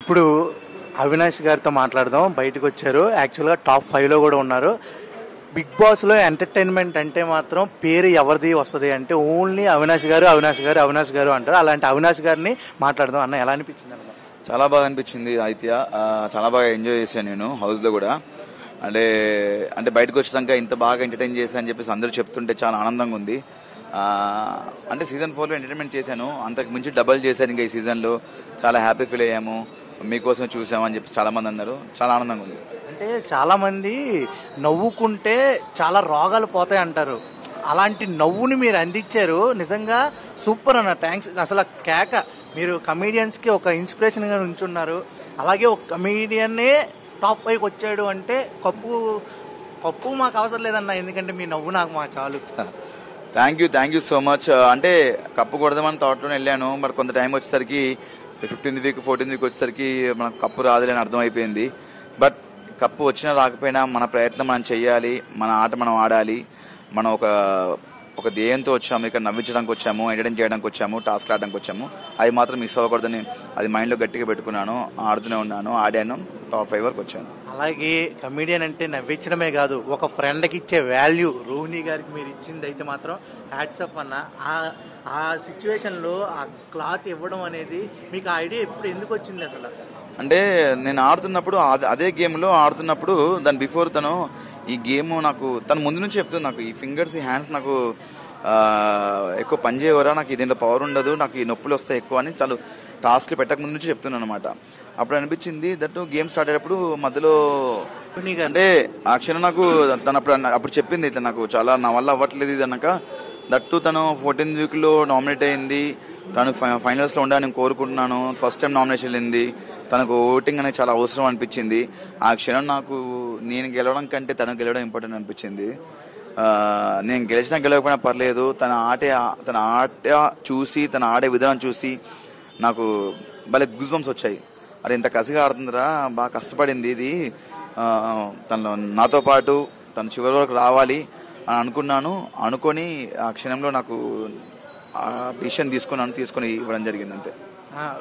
ఇప్పుడు అవినాష్ గారితో మాట్లాడదాం. బయటకు వచ్చారు, యాక్చువల్గా టాప్ 5లో కూడా ఉన్నారు. బిగ్ బాస్లో ఎంటర్టైన్మెంట్ అంటే మాత్రం పేరు ఎవరిది వస్తుంది అంటే ఓన్లీ అవినాష్ గారు అవినాష్ గారు అవినాష్ గారు అంటారు. అలాంటి అవినాష్ గారిని మాట్లాడదాం. అన్న ఎలా అనిపించింది అన్న? చాలా బాగా అనిపించింది ఆదిత్య. చాలా బాగా ఎంజాయ్ చేశాను నేను హౌస్లో కూడా. అంటే బయటకు వచ్చాక ఇంత బాగా ఎంటర్టైన్ చేశాను అని చెప్పేసి అందరూ చెప్తుంటే చాలా ఆనందంగా ఉంది. అంటే సీజన్ 4లో ఎంటర్టైన్మెంట్ చేశాను, అంతకు మించి డబల్ చేశాను ఇంకా ఈ సీజన్లో. చాలా హ్యాపీ ఫీల్ అయ్యాము, మీకోసం చూసామని చెప్పి చాలా మంది అన్నారు. చాలా ఆనందంగా ఉంది. అంటే చాలా మంది నవ్వుకుంటే చాలా రోగాలు పోతాయి అంటారు. అలాంటి నవ్వుని మీరు అందించారు, నిజంగా సూపర్ అన్న. థ్యాంక్స్. అసలు కేక, మీరు కమీడియన్స్కి ఒక ఇన్స్పిరేషన్గా ఉంచున్నారు. అలాగే ఒక కమీడియన్నే టాప్ 5కి వచ్చాడు అంటే కప్పు మాకు అవసరం లేదన్న, ఎందుకంటే మీ నవ్వు నాకు మా చాలు. Thank you so much. అంటే కప్పు కొడదామని థాట్లోనే వెళ్ళాను, బట్ కొంత టైం వచ్చేసరికి 15th వీక్ 14th వీక్ వచ్చేసరికి మనకు కప్పు రాదులేని అర్థమైపోయింది. బట్ కప్పు వచ్చినా రాకపోయినా మన ప్రయత్నం మనం చెయ్యాలి, మన ఆట మనం ఆడాలి. మనం ఒక ధ్యేయంతో వచ్చాము, ఇక్కడ నవ్వించడానికి వచ్చాము, ఎంటర్టైన్ చేయడానికి వచ్చాము, టాస్క్ ఆడడానికి వచ్చాము. అది మాత్రం మిస్ అవ్వకూడదని అది మైండ్లో గట్టిగా పెట్టుకున్నాను. ఆడుతూనే ఉన్నాను, ఆడాను, టాప్ 5 వరకు వచ్చాను. అలాగే కమీడియన్ అంటే నవ్వించడమే కాదు, ఒక ఫ్రెండ్కి ఇచ్చే వాల్యూ రోహిణి గారికి మీరు ఇచ్చింది అయితే మాత్రం హ్యాట్స్ ఆఫ్ అన్న. ఆ సిచ్యువేషన్లో ఆ క్లాత్ ఇవ్వడం అనేది మీకు ఆ ఐడియా ఎప్పుడు ఎందుకు వచ్చింది అసలు? అంటే నేను ఆడుతున్నప్పుడు అదే గేమ్లో ఆడుతున్నప్పుడు దాని బిఫోర్ ఈ గేమ్ నాకు తను ముందు నుంచి చెప్తుంది, నాకు ఈ ఫింగర్స్ ఈ హ్యాండ్స్ నాకు ఎక్కువ పని చేయవరా, నాకు దీంట్లో పవర్ ఉండదు, నాకు ఈ నొప్పులు వస్తాయి ఎక్కువ అని చాలా టాస్క్లు పెట్టక ముందు నుంచి చెప్తున్నాను అనమాట. అప్పుడు అనిపించింది దట్ గేమ్ స్టార్ట్ అయ్యేటప్పుడు మధ్యలో అంటే ఆ క్షణం నాకు తను అప్పుడు చెప్పింది ఇట్లా నాకు చాలా నా వల్ల అవ్వట్లేదు ఇది అన్నాక. దట్టు తను 14th వీక్లో నామినేట్ అయింది, తను ఫైనల్స్లో ఉండాలని నేను కోరుకుంటున్నాను. ఫస్ట్ టైం నామినేషన్ వెళ్ళింది, తనకు ఓటింగ్ అనేది చాలా అవసరం అనిపించింది. ఆ క్షణం నాకు నేను గెలవడం కంటే తను గెలవడం ఇంపార్టెంట్ అనిపించింది. నేను గెలిచినా గెలవకపోయినా పర్లేదు, తన ఆట చూసి తన ఆడే విధానం చూసి నాకు భలే గూస్ బంప్స్ వచ్చాయి. అరే ఇంత కసిగా ఆడుతుందిరా, బాగా కష్టపడింది ఇది, తను నాతో పాటు తను చివరి వరకు రావాలి అని అనుకొని ఆ క్షణంలో నాకు డిసిషన్ తీసుకొని ఇవ్వడం జరిగింది అంతే.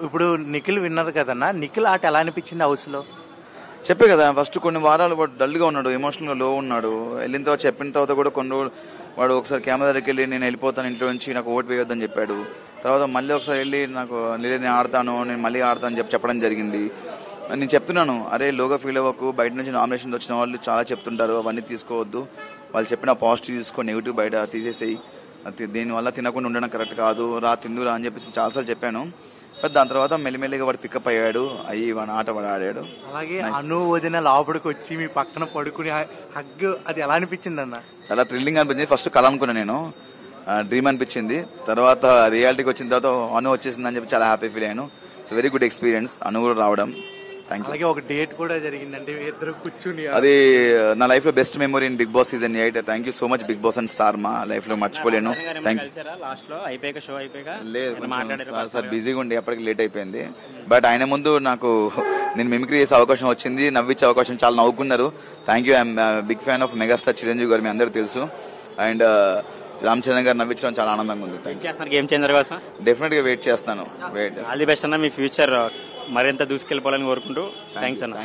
ఇప్పుడు నిఖిల్ విన్నారు కదన్నా, నిఖిల్ ఆట ఎలా అనిపించింది హౌస్లో? చెప్పే కదా, ఫస్ట్ కొన్ని వారాలు వాడు డల్గా ఉన్నాడు, ఎమోషనల్గా లో ఉన్నాడు. వెళ్ళిన తర్వాత చెప్పిన తర్వాత కూడా వాడు ఒకసారి కెమెరా దగ్గరికి వెళ్ళి నేను వెళ్ళిపోతాను ఇంట్లో నుంచి, నాకు ఓటు వేయొద్దని చెప్పాడు. తర్వాత మళ్ళీ ఒకసారి వెళ్ళి నాకు నేను ఆడతాను, నేను మళ్ళీ ఆడతాను చెప్పడం జరిగింది. నేను చెప్తున్నాను, అరే లోగా ఫీల్ అవ్వకు, బయట నుంచి నామినేషన్ వచ్చిన వాళ్ళు చాలా చెప్తుంటారు, అవన్నీ తీసుకోవద్దు, వాళ్ళు చెప్పిన పాజిటివ్ తీసుకో, నెగిటివ్ బయట తీసేసేయి, దీనివల్ల తినకుండా ఉండడం కరెక్ట్ కాదు, తిందురా అని చెప్పి చాలాసార్లు చెప్పాను. దాని తర్వాత మెల్లిమెల్లిగా వాడు పికప్ అయ్యాడు, వాడి ఆట వాడు ఆడాడు. అలాగే అను వదిన లోపలికి వచ్చి మీ పక్కన పడుకుని హగ్, అది ఎలా అనిపించింది అన్న? చాలా థ్రిల్లింగ్ అనిపించింది. ఫస్ట్ కళ అనుకున్నా నేను, డ్రీమ్ అనిపించింది. తర్వాత రియాలిటీకి వచ్చిన తర్వాత అను వచ్చేసింది అని చెప్పి చాలా హ్యాపీ ఫీల్ అయ్యాను. ఇట్స్ వెరీ గుడ్ ఎక్స్పీరియన్స్ అను కూడా రావడం. అలాగే ఒక డేట్ కూడా జరిగిందంటే ఇద్దరు కూర్చుని, అది నా లైఫ్ లో best memory in Bigg Boss season 8. Thank you so much Bigg Boss and Star, Maa life లో మర్చిపోలేను. లేదు సార్ బిజీగా ఉండి అప్పటికి లేట్ అయిపోయింది. బట్ ఆయన ముందు నేను మిమిక్రీ చేసే అవకాశం వచ్చింది, నవ్వించే అవకాశం, చాలా నవ్వుకున్నారు. Thank you. I'm big fan of megastar Chiranjeevi garu, మీ అందరూ తెలుసు. అండ్ రామ్ చరణ్ గారు నవ్వించడం చాలా ఆనందంగా ఉంది. డెఫినెట్ గా వెయిట్ చేస్తాను. ఆల్ ది బెస్ట్ అన్న, మీ ఫ్యూచర్ మరింత దూసుకెళ్ళిపోవాలని కోరుకుంటూ థ్యాంక్స్ అన్న.